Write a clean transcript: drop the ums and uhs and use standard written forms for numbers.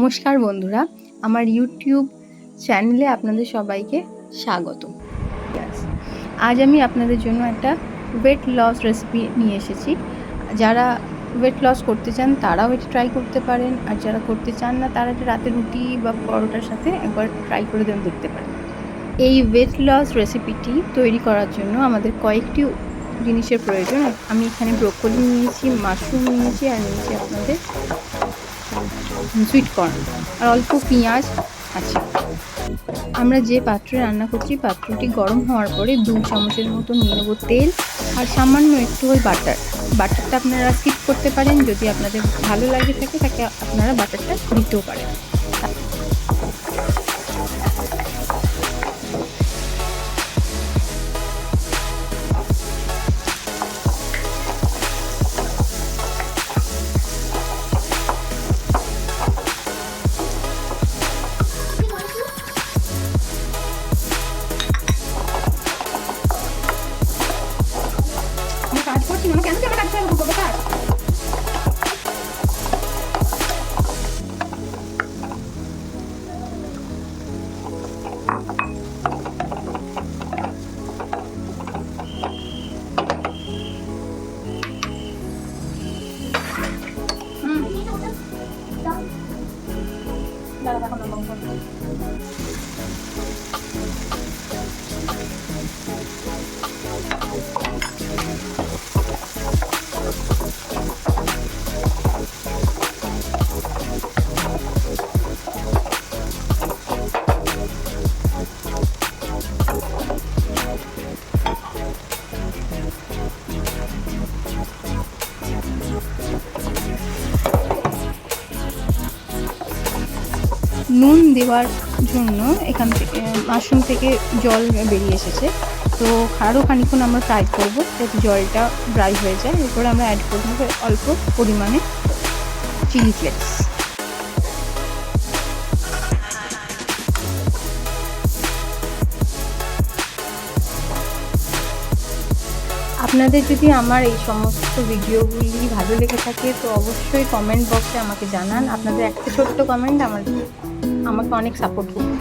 নমস্কার বন্ধুরা, আমার ইউটিউব চ্যানেলে আপনাদের সবাইকে স্বাগত। আজ আমি আপনাদের জন্য একটা ওয়েট লস রেসিপি নিয়ে এসেছি। যারা ওয়েট লস করতে চান তারাও এটা ট্রাই করতে পারেন, আর যারা করতে চান না তারা এটা রাতে রুটি বা পরোটার সাথে একবার ট্রাই করে দেখতে পারেন। এই ওয়েট লস রেসিপিটি তৈরি করার জন্য আমাদের কয়েকটি জিনিসের প্রয়োজন। আমি এখানে ব্রোকলি নিয়েছি, মাশরুম নিয়েছি, আর নিয়েছি আপনাদের সুইট কর্ন, আর অল্প পেঁয়াজ আছে। আমরা যে পাত্রে রান্না করছি পাত্রটি গরম হওয়ার পরে 2 চামচের মতো নিয়ে নেব তেল, আর সামান্য একটু ওই বাটারটা আপনারা স্কিপ করতে পারেন। যদি আপনাদের ভালো লাগে থাকে আপনারা বাটারটা দিতেও পারেন। কাজ করছি না, কেন কাজ করবো কাজ? নুন দেওয়ার জন্য এখান থেকে মাশরুম থেকে জল বেরিয়ে এসেছে, তো আরও খানিক্ষণ আমরা ফ্রাই করবো যাতে জলটা ড্রাই হয়ে যায়। এরপরে আমরা অ্যাড করবো অল্প পরিমাণে চিলি ফ্লেক্স। আপনাদের যদি আমার এই সমস্ত ভিডিওগুলি ভালো লেগে থাকে তো অবশ্যই কমেন্ট বক্সে আমাকে জানান। আপনাদের একটা ছোট্ট কমেন্ট আমাকে অনেক সাপোর্ট করবে।